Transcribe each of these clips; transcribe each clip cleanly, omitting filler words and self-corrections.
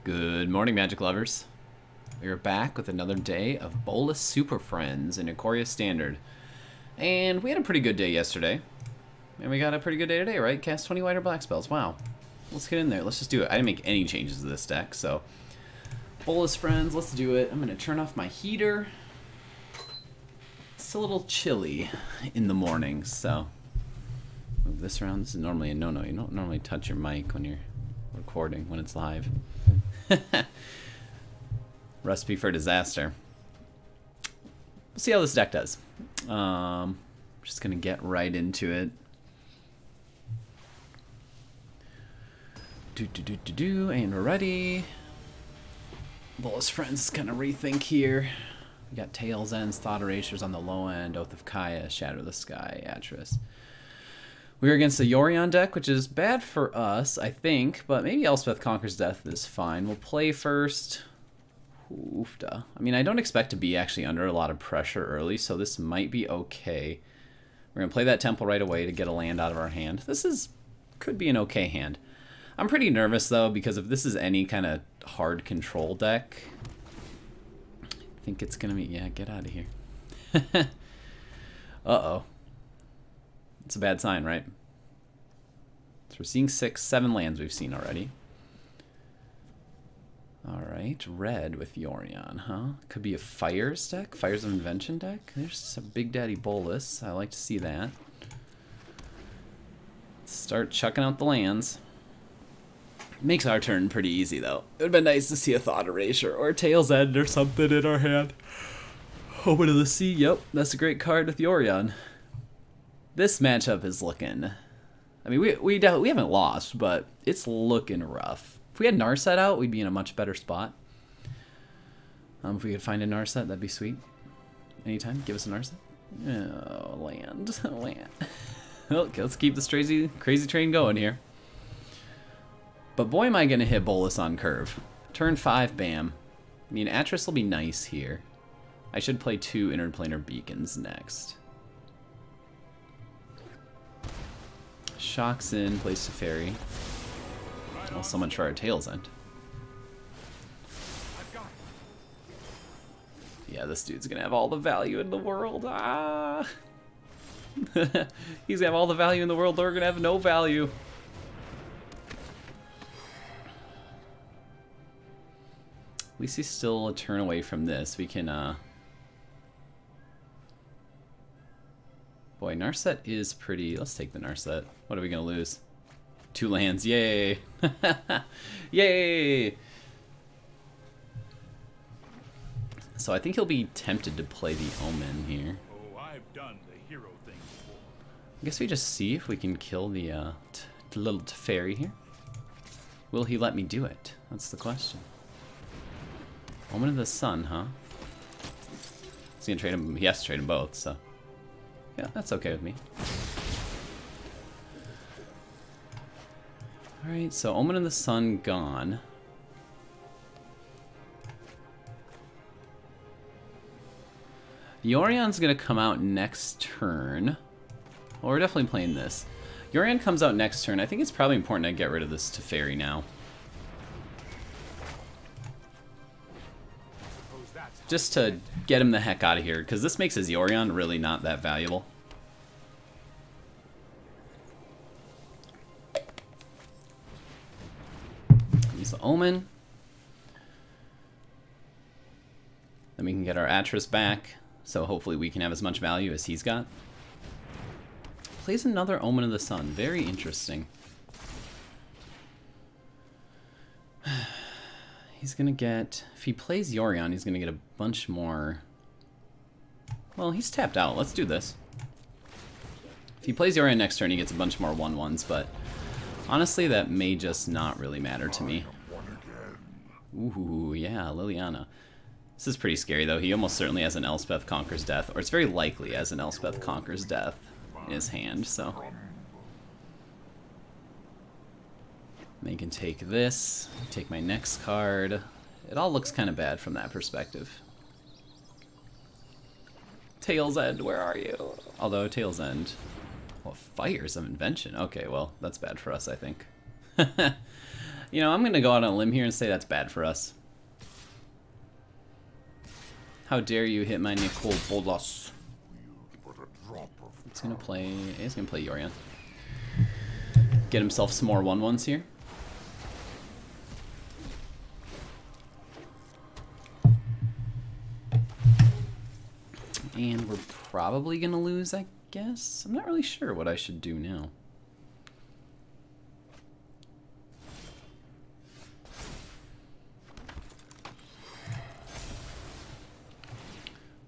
Good morning, Magic lovers. We are back with another day of Bolas Superfriends in Ikoria Standard. And we had a pretty good day yesterday. And we got a pretty good day today, right? Cast 20 white or black spells. Wow. Let's get in there. Let's just do it. I didn't make any changes to this deck, so... Bolas friends, let's do it. I'm going to turn off my heater. It's a little chilly in the morning, so... Move this around. This is normally a no-no. You don't normally touch your mic when you're recording, when it's live. Recipe for disaster. We'll see how this deck does. Just gonna get right into it. And we're ready. Bolas friends, kind of rethink here. We got Tails Ends, Thought Erasures on the low end, Oath of Kaya, Shatter the Sky, Atris. We're against the Yorion deck, which is bad for us, I think, but maybe Elspeth Conquers Death is fine. We'll play first. Oofda. I mean, I don't expect to be actually under a lot of pressure early, so this might be okay. We're going to play that Temple right away to get a land out of our hand. Could be an okay hand. I'm pretty nervous, though, because if this is any kind of hard control deck, I think it's going to be... Yeah, get out of here. Uh-oh. It's a bad sign, right? So we're seeing 6, 7 lands we've seen already. Alright, red with Yorion, huh? Could be a Fires deck? Fires of Invention deck? There's a Big Daddy Bolas. I like to see that. Let's start chucking out the lands. Makes our turn pretty easy, though. It would have been nice to see a Thought Erasure or a Tails End or something in our hand. Open to the Sea. Yep, that's a great card with Yorion. This matchup is looking... I mean, we haven't lost, but it's looking rough. If we had Narset out, we'd be in a much better spot. If we could find a Narset, that'd be sweet. Anytime, give us a Narset. Oh, land. Land. Okay, let's keep this crazy train going here. But boy, am I going to hit Bolas on curve. Turn 5, bam. I mean, Atris will be nice here. I should play 2 Interplanar Beacons next. Shocks in, plays Teferi. Well, so much for our Tails End. Yeah, this dude's gonna have all the value in the world. Ah! He's gonna have all the value in the world, but we're gonna have no value. At least he's still a turn away from this. We can, Boy, Narset is pretty... Let's take the Narset. What are we going to lose? 2 lands. Yay! Yay! So I think he'll be tempted to play the Omen here. Oh, I've done the hero thing before. I guess we just see if we can kill the little Teferi here. Will he let me do it? That's the question. Omen of the Sun, huh? He's going to trade him... He has to trade them both, so... Yeah, that's okay with me. Alright, so Omen of the Sun gone. Yorion's gonna come out next turn. Well, we're definitely playing this. Yorion comes out next turn. I think it's probably important to get rid of this Teferi now. Just to get him the heck out of here, because this makes his Yorion really not that valuable. Use the Omen. Then we can get our Atris back, so hopefully we can have as much value as he's got. Plays another Omen of the Sun. Very interesting. He's gonna get... If he plays Yorion, he's gonna get a bunch more... Well, he's tapped out. Let's do this. If he plays Yorion next turn, he gets a bunch more 1/1s, but... Honestly, that may just not really matter to me. Ooh, yeah, Liliana. This is pretty scary, though. He almost certainly has an Elspeth Conquers Death, or it's very likely has an Elspeth Conquers Death in his hand, so... I can take this, take my next card. It all looks kind of bad from that perspective. Tails End, where are you? Although, Tails End... Well, Fires of Invention. Okay, well, that's bad for us, I think. You know, I'm going to go out on a limb here and say that's bad for us. How dare you hit my Nicol Bolas. He's going to play Yorion. Get himself some more 1/1s here. And we're probably going to lose, I guess. I'm not really sure what I should do now.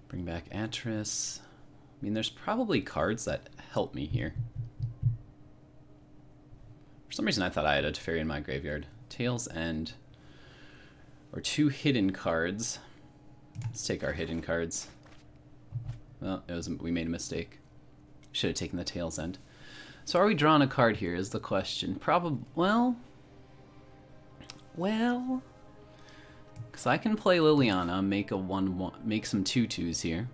Bring back Atris. I mean, there's probably cards that help me here. For some reason, I thought I had a Teferi in my graveyard. Tail's End. Or 2 hidden cards. Let's take our hidden cards. Well, we made a mistake. Should have taken the Tail's End. So are we drawing a card here is the question. Probably, well, because I can play Liliana, make a 1/1, make some 2/2s here.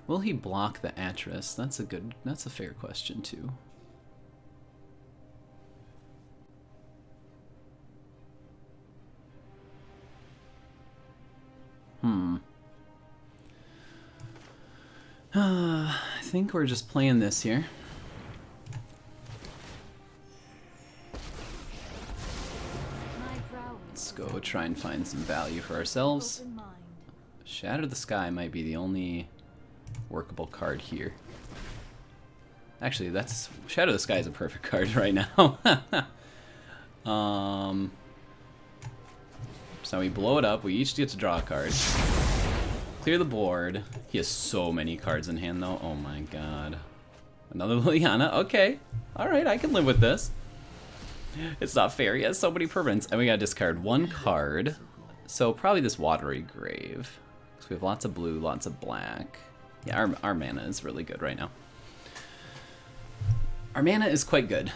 Will he block the Atris? That's a fair question too. I think we're just playing this here. Let's go try and find some value for ourselves. Shatter the Sky might be the only workable card here. Actually, Shatter the Sky is a perfect card right now. So we blow it up. We each get to draw a card. Clear the board. He has so many cards in hand, though. Oh my god. Another Liliana. Okay. Alright, I can live with this. It's not fair. He has so many permanents. And we gotta discard 1 card. So probably this Watery Grave. Because we have lots of blue, lots of black. Yeah, our mana is really good right now. Our mana is quite good.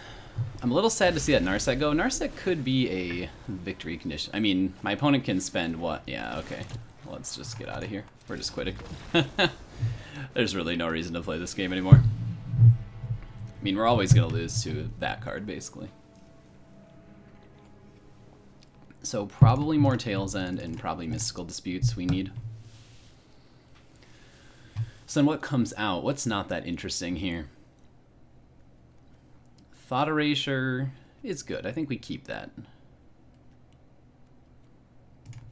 I'm a little sad to see that Narset go. Narset could be a victory condition. I mean, my opponent can spend what? Yeah, okay. Let's just get out of here. We're just quitting. There's really no reason to play this game anymore. I mean, we're always going to lose to that card, basically. So probably more Tail's End and probably Mystical Disputes we need. So then what comes out? What's not that interesting here? Thought Erasure is good. I think we keep that.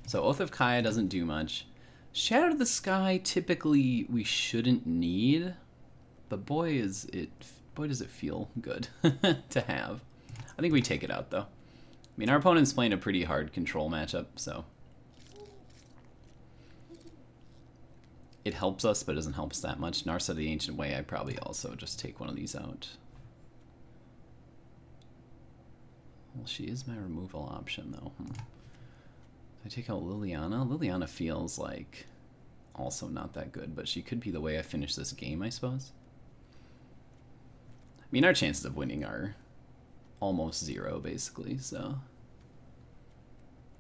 So Oath of Kaya doesn't do much. Shatter the Sky typically we shouldn't need, but boy does it feel good to have. I think we take it out though. I mean, our opponent's playing a pretty hard control matchup, so it helps us, but it doesn't help us that much. Narset the Ancient Way, I'd probably also just take one of these out. Well, she is my removal option, though. I take out Liliana. Liliana feels like also not that good, but she could be the way I finish this game, I suppose. I mean, our chances of winning are almost 0, basically, so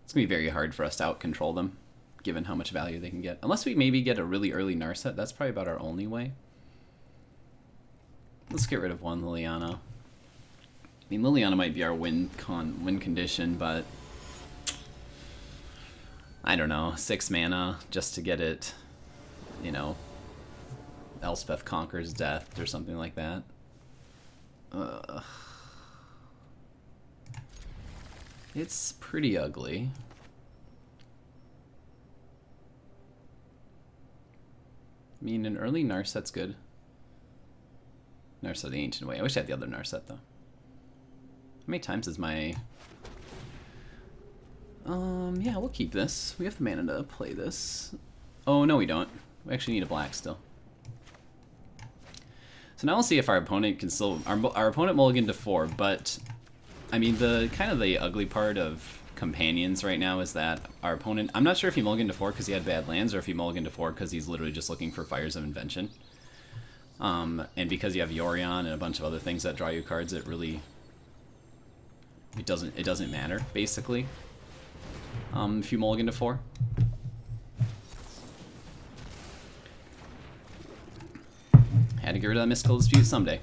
it's going to be very hard for us to out-control them, given how much value they can get. Unless we maybe get a really early Narset, that's probably about our only way. Let's get rid of 1 Liliana. I mean, Liliana might be our win condition, but I don't know, 6 mana just to get it, you know, Elspeth conquers death or something like that. It's pretty ugly. I mean, an early Narset's good. Narset the Ancient Way. I wish I had the other Narset, though. How many times is my... yeah, we'll keep this. We have the mana to play this. Oh, no we don't. We actually need a black still. So now we'll see if our opponent can still... Our opponent mulliganed to 4, but... I mean, the kind of the ugly part of Companions right now is that our opponent... I'm not sure if he mulliganed to 4 because he had bad lands, or if he mulliganed to 4 because he's literally just looking for Fires of Invention. And because you have Yorion and a bunch of other things that draw you cards, it really... It doesn't matter, basically. If you mulligan to 4. Had to get rid of that Mystical Dispute someday.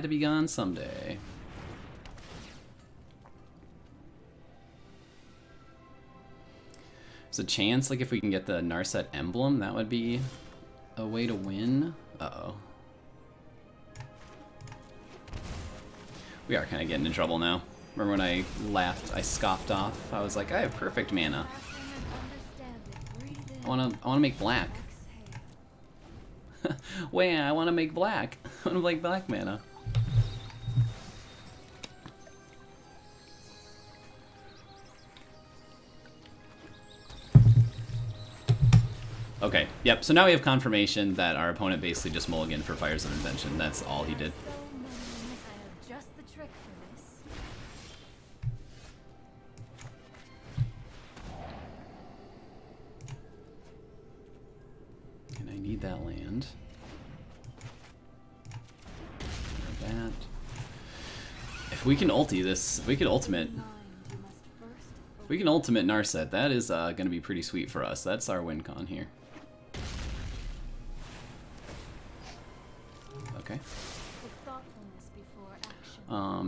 to be gone someday. There's a chance, like, if we can get the Narset emblem, that would be a way to win. Uh-oh. We are kind of getting in trouble now. Remember when I laughed, I scoffed off? I was like, I have perfect mana. I wanna make black. Wait, I wanna make black. I wanna make black mana. Okay, yep, so now we have confirmation that our opponent basically just mulliganed for Fires of Invention. That's all he did. And I need that land. That. If we can ulti this, if we can ultimate Narset, that is going to be pretty sweet for us. That's our win con here. Okay.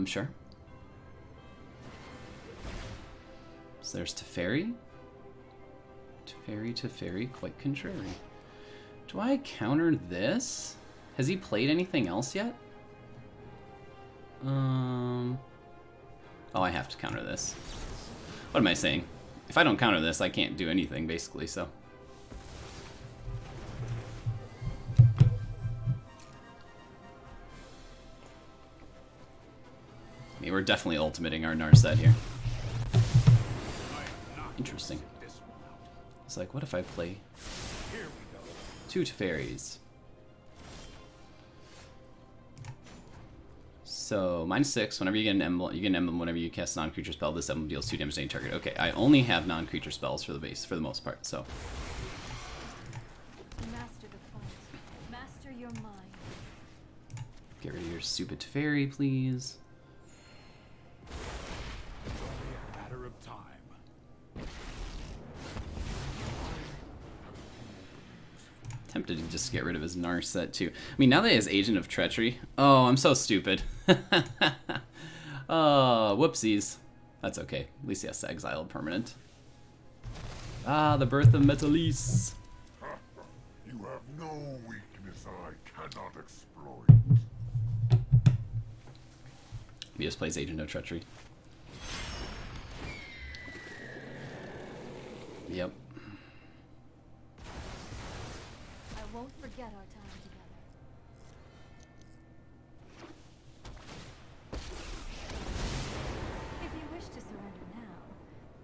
Sure. So there's Teferi. Teferi, quite contrary. Do I counter this? Has he played anything else yet? Oh, I have to counter this. What am I saying? If I don't counter this, I can't do anything, basically, so. I mean, we're definitely ultimating our Narset here. Interesting. It's like, what if I play 2 Teferis? So, -6, whenever you get an emblem, whenever you cast a non-creature spell, this emblem deals 2 damage to any target. Okay, I only have non-creature spells for the base, for the most part, so. Master the fight. Master your mind. Get rid of your stupid Teferi, please. Matter of time. Tempted to just get rid of his Narset too. I mean, now that he has Agent of Treachery. Oh, I'm so stupid. Oh, whoopsies. That's okay. At least he has to exile permanent. Ah, the birth of Metalis. You have no weakness I cannot exploit. He just plays Agent of Treachery. Yep. I won't forget our time together. If you wish to surrender now,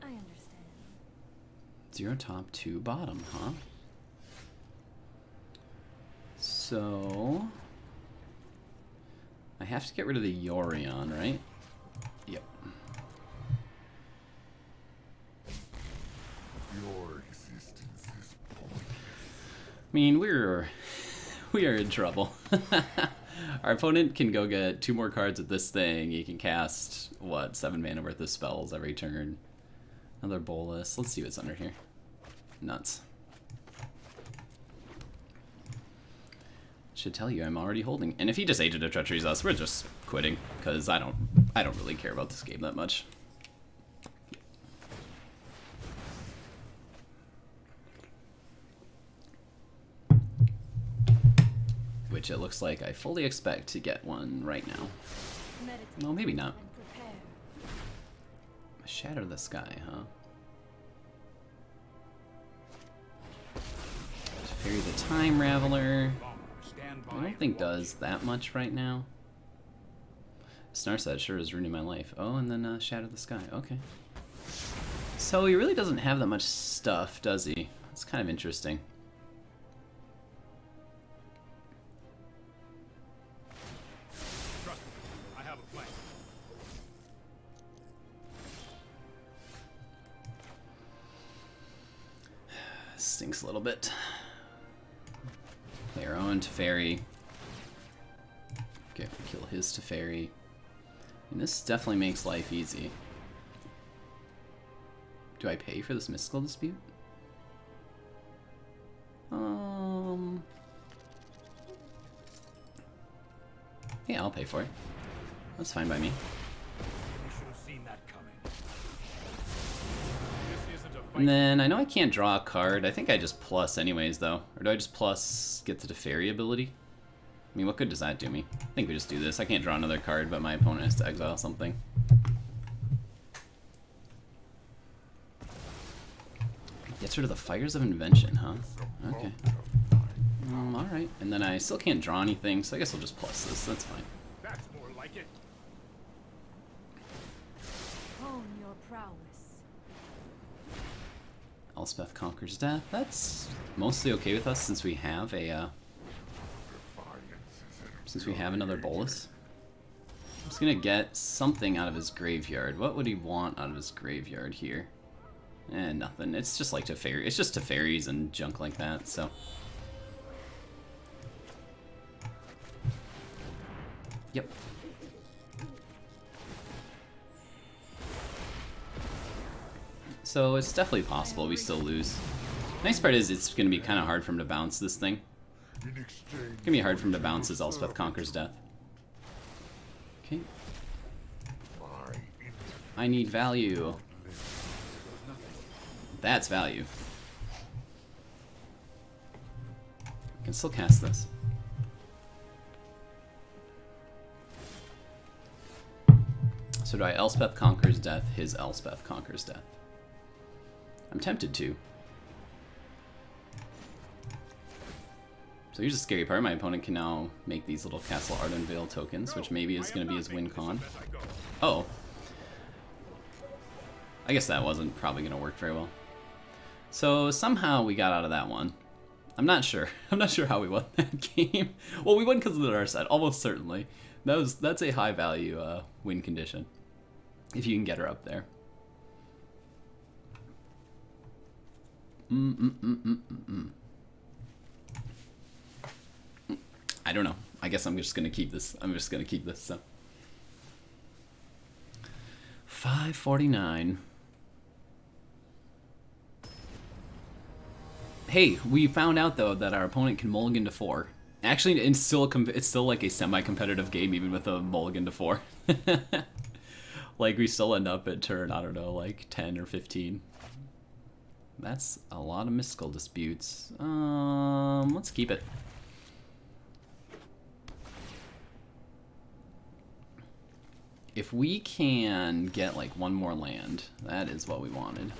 I understand. 0 top, 2 bottom, huh? So I have to get rid of the Yorion, right? Yep. Your existence is pointless. I mean, we are in trouble. Our opponent can go get 2 more cards with this thing. He can cast, what, 7 mana worth of spells every turn. Another Bolas. Let's see what's under here. Nuts. Should tell you I'm already holding. And if he just Agent of Treachery's us, we're just quitting, because I don't really care about this game that much. Which it looks like I fully expect to get one right now. Meditate Well, maybe not. and prepare. Shatter the Sky, huh? Teferi the Time Raveler. Stand by. I don't think does that much right now. Narset sure is ruining my life. Oh, and then Shatter the Sky. Okay. So he really doesn't have that much stuff, does he? It's kind of interesting. Trust me, I have a plan. Stinks a little bit. Play our own Teferi. Okay, kill his Teferi. And this definitely makes life easy. Do I pay for this Mystical Dispute? Yeah, I'll pay for it. That's fine by me. You should have seen that coming. This isn't a fight. And then I know I can't draw a card. I think I just plus anyways, though. Or do I just plus get the Teferi ability? I mean, what good does that do me? I think we just do this. I can't draw another card, but my opponent has to exile something. Gets rid of the Fires of Invention, huh? Okay. Alright. And then I still can't draw anything, so I guess I'll just plus this. That's fine. That's more like it. Hone your prowess. Elspeth conquers death. That's mostly okay with us since we have a another Bolas. I'm just gonna get something out of his graveyard. What would he want out of his graveyard here? Nothing. It's just like Teferi. It's just Teferis and junk like that. So. Yep. So it's definitely possible we still lose. Nice part is it's going to be kind of hard for him to bounce this thing. It's going to be hard for him to bounce as Elspeth conquers death. Okay. I need value. That's value. I can still cast this. So do I Elspeth conquers death, his Elspeth conquers death? I'm tempted to. So here's the scary part. My opponent can now make these little Castle Ardenvale tokens, which maybe is going to be his win con. Oh. I guess that wasn't probably going to work very well. So somehow we got out of that one. I'm not sure. I'm not sure how we won that game. Well, we won because of the Narset, almost certainly. That's a high value win condition. If you can get her up there. I don't know. I guess I'm just gonna keep this. So 549. Hey, we found out though that our opponent can mulligan to 4. Actually, it's still like a semi-competitive game even with a mulligan to 4. Like we still end up at turn, I don't know, like 10 or 15. That's a lot of mystical disputes. Let's keep it. If we can get like one more land, that is what we wanted.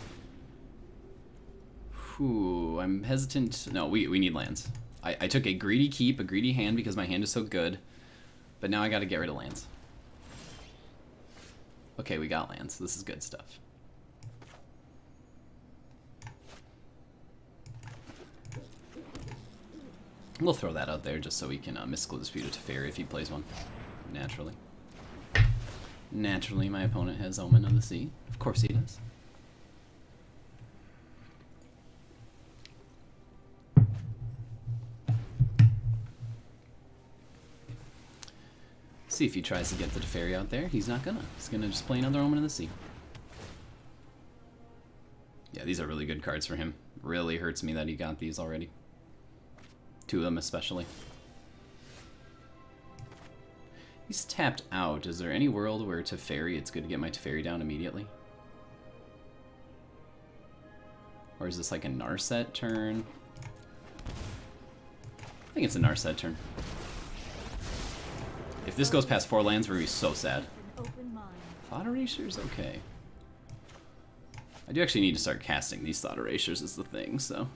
Whew, I'm hesitant. No, we need lands. I took a greedy keep, a greedy hand because my hand is so good, but now I gotta get rid of lands. Okay, we got lands. This is good stuff. We'll throw that out there just so we can mystical dispute a Teferi if he plays one. Naturally. Naturally, my opponent has Omen of the Sea. Of course he does. See if he tries to get the Teferi out there. He's not gonna. He's gonna just play another Omen of the Sea. Yeah, these are really good cards for him. Really hurts me that he got these already. 2 of them especially. He's tapped out. Is there any world where Teferi, it's good to get my Teferi down immediately? Or is this like a Narset turn? I think it's a Narset turn. If this goes past 4 lands, we're gonna be so sad. Thought Erasure's okay. I do actually need to start casting these Thought Erasures is the thing, so.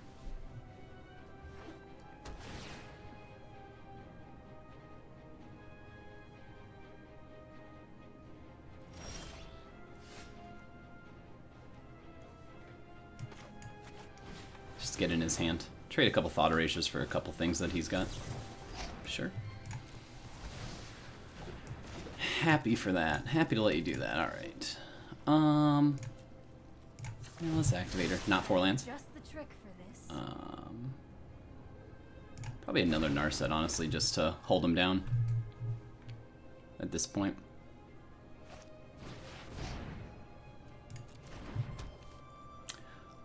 Just get in his hand. Trade a couple Thought Erasures for a couple things that he's got. Sure. Happy for that. Happy to let you do that. Alright. Yeah, let's activate her. Not 4 lands. Just the trick for this. Probably another Narset, honestly, just to hold him down at this point.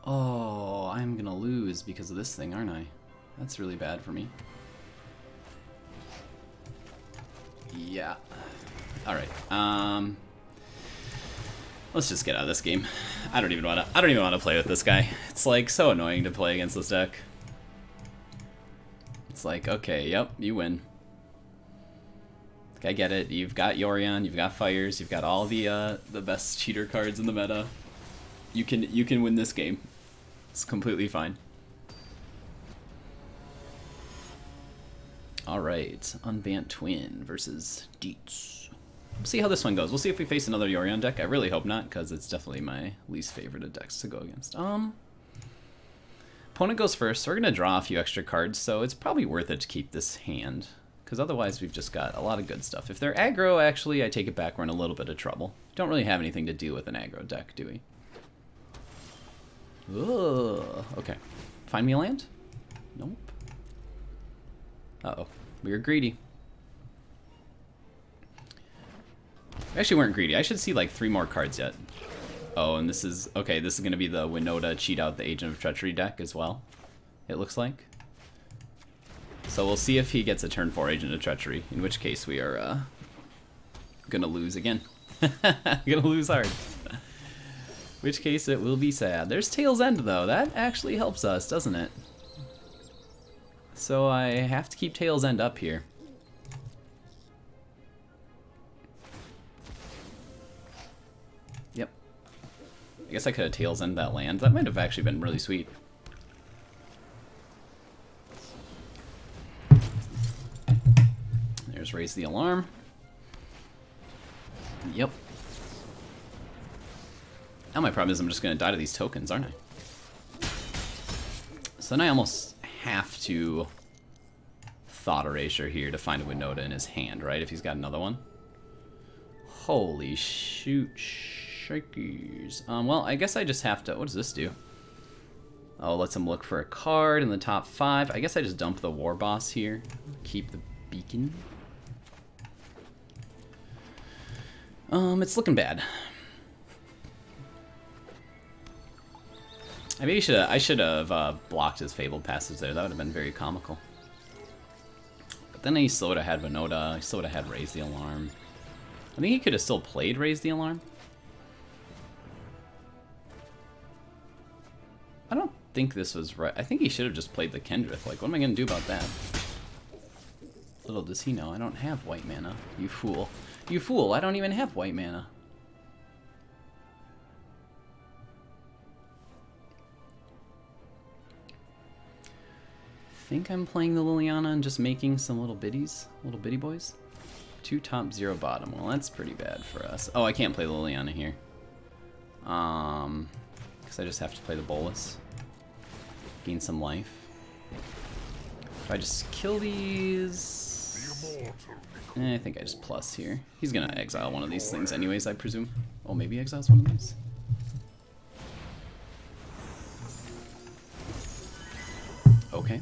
Oh, I'm gonna lose because of this thing, aren't I? That's really bad for me. Yeah. Alright. Let's just get out of this game. I don't even want to play with this guy. It's like so annoying to play against this deck. It's like, okay, yep, you win. I get it. You've got Yorion, you've got Fires, you've got all the best cheater cards in the meta. You can win this game. It's completely fine. Alright, Unbanned Twin versus Dietz. We'll see how this one goes. We'll see if we face another Yorion deck. I really hope not, because it's definitely my least favorite of decks to go against. Opponent goes first. We're going to draw a few extra cards, so it's probably worth it to keep this hand. Because otherwise we've just got a lot of good stuff. If they're aggro, actually, I take it back, we're in a little bit of trouble. Don't really have anything to do with an aggro deck, do we? Ugh. Okay. Find me a land? Nope. Uh-oh. We were greedy. We actually weren't greedy. I should see like 3 more cards yet. Oh, and this is... Okay, this is going to be the Winota cheat out the Agent of Treachery deck as well, it looks like. So we'll see if he gets a turn 4 Agent of Treachery, in which case we are gonna lose again. Gonna lose hard. Which case it will be sad. There's Tail's End though. That actually helps us, doesn't it? So I have to keep Tail's End up here. Yep. I guess I could have Tail's End that land. That might have actually been really sweet. There's Raise the Alarm. Yep. Now my problem is I'm just going to die to these tokens, aren't I? So now I almost have to Thought Erasure here to find a Winota in his hand, right? If he's got another one. Holy shoot, shakies. Well, I guess I just have to... What does this do? Oh, it lets him look for a card in the top 5. I guess I just dump the War Boss here. Keep the Beacon. It's looking bad. I should have blocked his Fabled Passage there. That would have been very comical. But then he still would have had Winota. He still would have had Raise the Alarm. I think he could have still played Raise the Alarm. I don't think this was right. I think he should have just played the Kendrith. Like, what am I going to do about that? Little does he know, I don't have white mana. You fool. You fool, I don't even have white mana. I think I'm playing the Liliana and just making some little biddies. Little bitty boys. 2 top, 0 bottom. Well, that's pretty bad for us. Oh, I can't play the Liliana here. Because I just have to play the Bolas. Gain some life. If I just kill these... I think I just plus here. He's gonna exile one of these things anyways, I presume. Oh, maybe exiles one of these? Okay.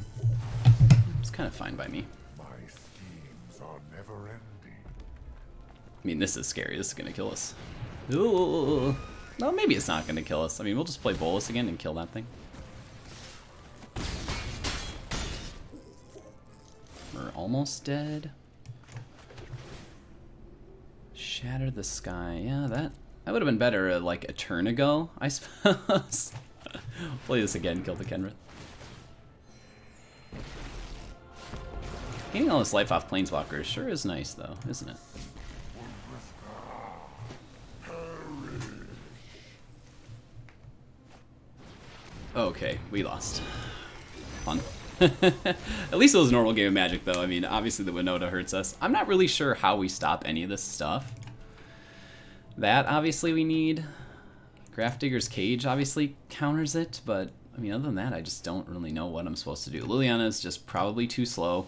It's kind of fine by me. My schemes are never ending. I mean, this is scary. This is gonna kill us. Ooh. No, maybe it's not gonna kill us. I mean, we'll just play Bolas again and kill that thing. We're almost dead. Shatter the Sky. Yeah, that would have been better like a turn ago, I suppose. Play this again, kill the Kenrith. Getting all this life off Planeswalkers sure is nice though, isn't it? Okay, we lost. Fun. At least it was a normal game of Magic though. I mean, obviously the Winota hurts us. I'm not really sure how we stop any of this stuff. That obviously we need. Grafdigger's Cage obviously counters it, but I mean, other than that, I just don't really know what I'm supposed to do. Liliana is just probably too slow.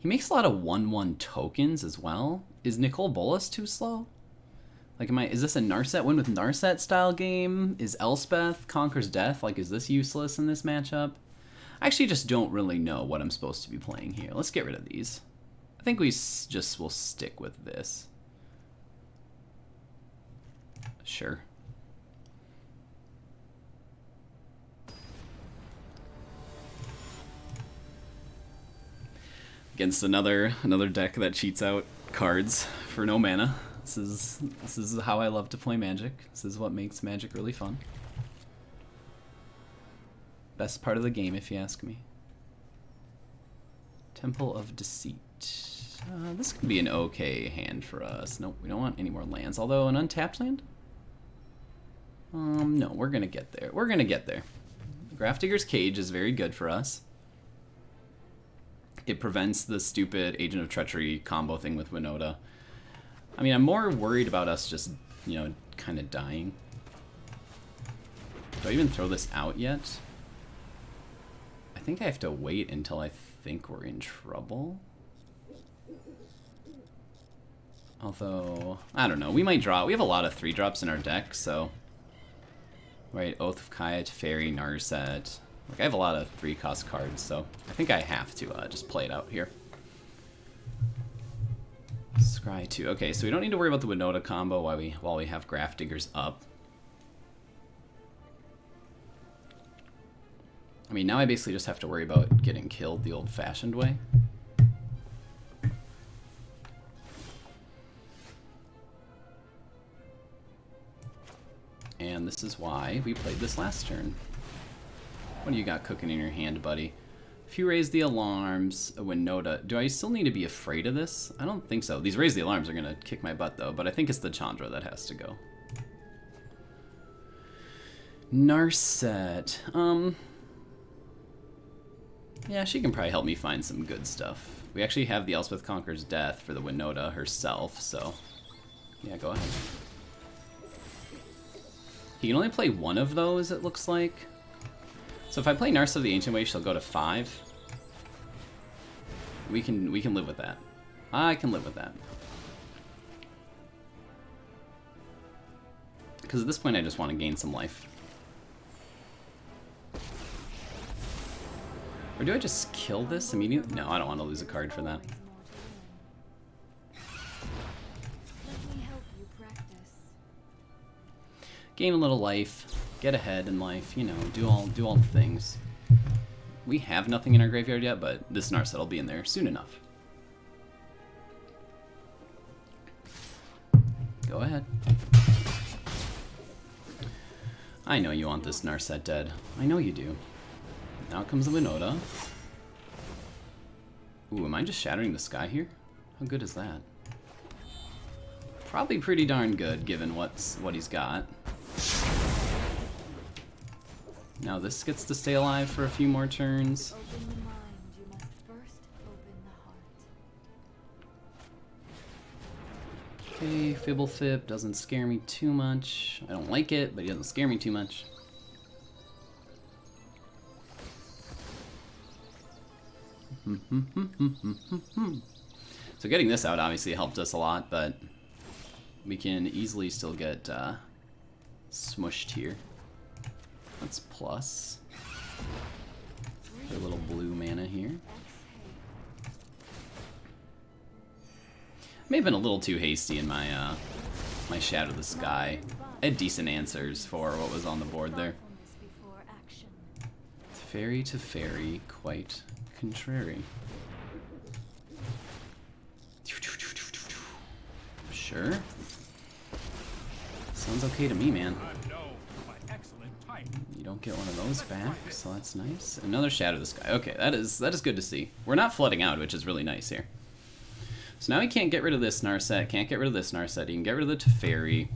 He makes a lot of 1/1 tokens as well. Is Nicol Bolas too slow? Like, is this a Narset win with Narset style game? Is Elspeth Conquers Death? Like, is this useless in this matchup? I actually just don't really know what I'm supposed to be playing here. Let's get rid of these. I think we just will stick with this. Sure. Against another deck that cheats out cards for no mana. This is how I love to play Magic. This is what makes Magic really fun. Best part of the game, if you ask me. Temple of Deceit. This could be an okay hand for us. Nope, we don't want any more lands. Although an untapped land? No, we're gonna get there. We're gonna get there. Grafdigger's Cage is very good for us. It prevents the stupid Agent of Treachery combo thing with Winota. I mean, I'm more worried about us just, you know, kind of dying. Do I even throw this out yet? I think I have to wait until I think we're in trouble. Although, I don't know. We might draw. We have a lot of 3-drops in our deck, so... Right, Oath of Kaya, Teferi, Narset. Like, I have a lot of 3-cost cards, so I think I have to just play it out here. Scry 2. Okay, so we don't need to worry about the Winota combo while we have Grafdiggers up. I mean, now I basically just have to worry about getting killed the old-fashioned way. And this is why we played this last turn. What do you got cooking in your hand, buddy? If you raise the alarms, a Winota. Do I still need to be afraid of this? I don't think so. These raise the alarms are going to kick my butt, though, but I think it's the Chandra that has to go. Narset. Yeah, she can probably help me find some good stuff. We actually have the Elspeth Conquers Death for the Winota herself, so... Yeah, go ahead. He can only play one of those, it looks like. So if I play Narset the Ancient Way, she'll go to 5. We can live with that. I can live with that. Because at this point I just want to gain some life. Or do I just kill this immediately? No, I don't want to lose a card for that. Gain a little life, get ahead in life, you know, do all the things. We have nothing in our graveyard yet, but this Narset will be in there soon enough. Go ahead. I know you want this Narset dead. I know you do. Now comes the Winota. Ooh, am I just shattering the sky here? How good is that? Probably pretty darn good, given what he's got. Now this gets to stay alive for a few more turns. Open the mind, you must first open the heart. Okay, Fibblefip doesn't scare me too much. I don't like it, but he doesn't scare me too much. So getting this out obviously helped us a lot, but we can easily still get smushed here. That's plus. A little blue mana here. May have been a little too hasty in my my Shatter the Sky. I had decent answers for what was on the board there. Teferi to fairy, quite contrary. Sure. Sounds okay to me, man. You don't get one of those back, so that's nice. Another Shatter the Sky. Okay, that is good to see. We're not flooding out, which is really nice here. So now he can't get rid of this Narset, can't get rid of this Narset. He can get rid of the Teferi.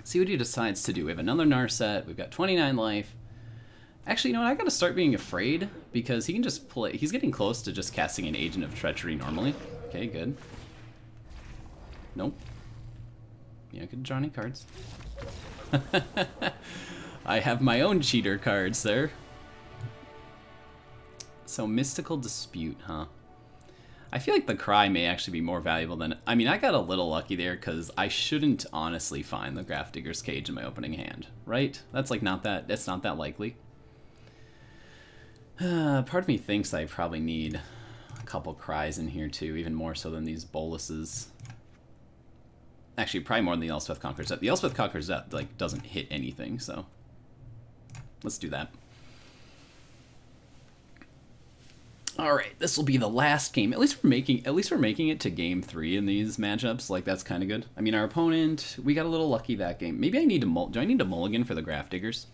See what he decides to do. We have another Narset. We've got 29 life. Actually, you know what? I gotta start being afraid because he can just play. He's getting close to just casting an Agent of Treachery normally. Okay, good. Nope. Yeah, I could draw any cards. I have my own cheater cards there. So Mystical Dispute, huh? I feel like the Cry may actually be more valuable than... I mean, I got a little lucky there because I shouldn't honestly find the Grafdigger's Cage in my opening hand, right? That's like not that... It's not that likely. Part of me thinks I probably need a couple Cries in here too, even more so than these Boluses. Actually, probably more than the Elspeth Conquers Death. The Elspeth Conquers Death like doesn't hit anything, so let's do that. All right, this will be the last game. At least we're making it to game 3 in these matchups. Like, that's kind of good. I mean, our opponent, we got a little lucky that game. Maybe I need to do I need to mulligan for the Grafdiggers?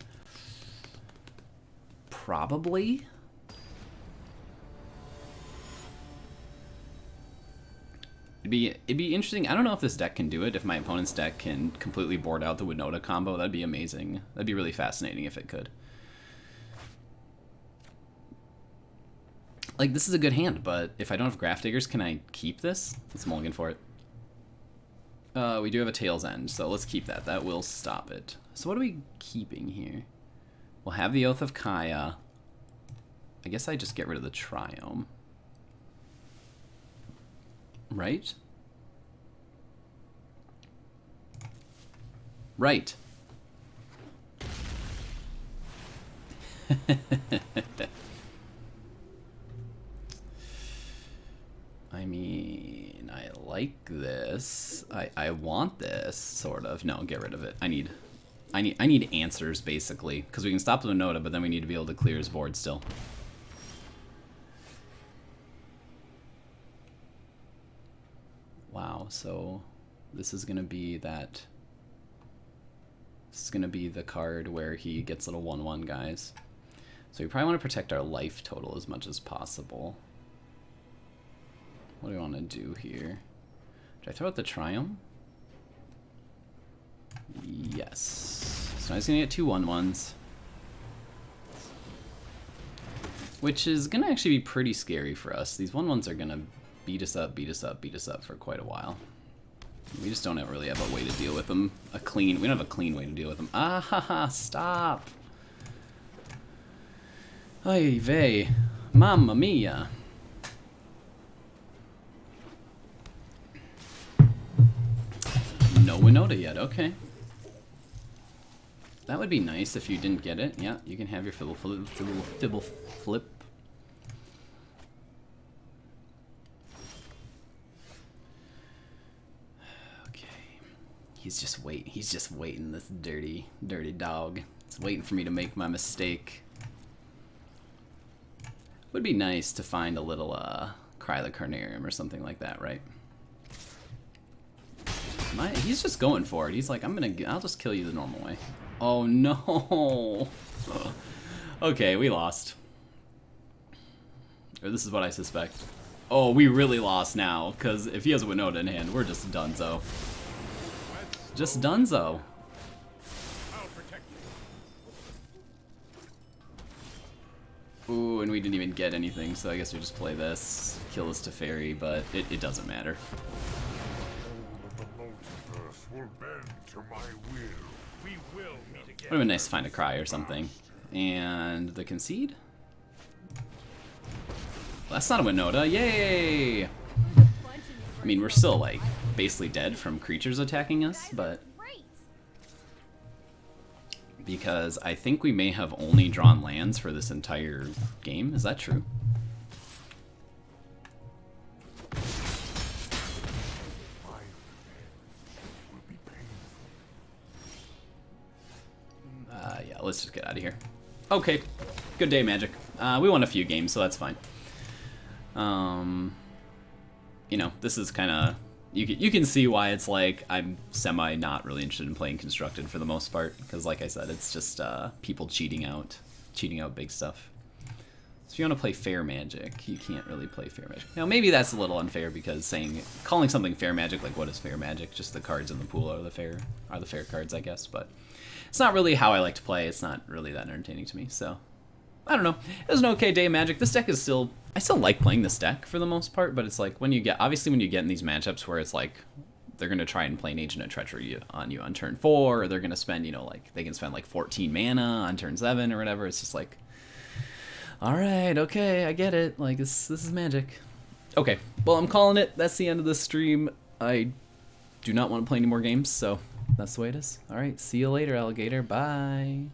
Probably. It'd be interesting. I don't know if this deck can do it. If my opponent's deck can completely board out the Winota combo, that'd be amazing. That'd be really fascinating if it could. Like, this is a good hand, but if I don't have Grafdiggers, can I keep this? Let's mulligan for it. We do have a Tail's End, so let's keep that. That will stop it. So what are we keeping here? We'll have the Oath of Kaya. I guess I just get rid of the Triome. Right? Right. I mean, I like this. I want this, sort of. No, get rid of it. I need answers, basically, because we can stop the Winota, but then we need to be able to clear his board still. Wow, so this is gonna be that. This is gonna be the card where he gets little 1/1 guys. So we probably want to protect our life total as much as possible. What do we want to do here? Did I throw out the Triome? Yes. So now he's gonna get 2 1/1s. Which is gonna actually be pretty scary for us. These 1/1s are gonna beat us up, beat us up, beat us up for quite a while. We just don't really have a way to deal with them. We don't have a clean way to deal with them. Ah ha ha, stop! Ay vey, mamma mia. No Winota yet, okay. That would be nice if you didn't get it. Yeah, you can have your Fibble Flip. Okay. He's just waiting, this dirty dog. He's waiting for me to make my mistake. Would be nice to find a little Cry the Carnarium or something like that, right? He's just going for it. He's like, I'll just kill you the normal way. Oh no. Okay, we lost. Or this is what I suspect. Oh, we really lost now, because if he has a Winota in hand, we're just donezo. Just donezo. Ooh, and we didn't even get anything, so I guess we just play this, kill this Teferi, but it doesn't matter. Would have been nice to find a Cry or something. And the Concede? Well, that's not a Winota, yay! I mean, we're still, like, basically dead from creatures attacking us, but... Because I think we may have only drawn lands for this entire game. Is that true? Yeah, let's just get out of here. Okay, good day, Magic. We won a few games, so that's fine. You know, this is kind of... You can see why it's like I'm semi not really interested in playing Constructed for the most part, because like I said, it's just people cheating out big stuff. So if you want to play fair Magic, you can't really play fair Magic. Now maybe that's a little unfair, because calling something fair Magic, like what is fair Magic? Just the cards in the pool are the fair cards, I guess. But it's not really how I like to play. It's not really that entertaining to me. So I don't know. It was an okay day of Magic. This deck is still... I still like playing this deck for the most part, but it's like when you get in these matchups where it's like they're going to try and play an Agent of Treachery on you on turn 4, or they're going to spend, you know, like they can spend like 14 mana on turn 7 or whatever. It's just like, all right, okay, I get it. Like this is Magic. Okay, well, I'm calling it. That's the end of this stream. I do not want to play any more games, so that's the way it is. All right, see you later, alligator. Bye.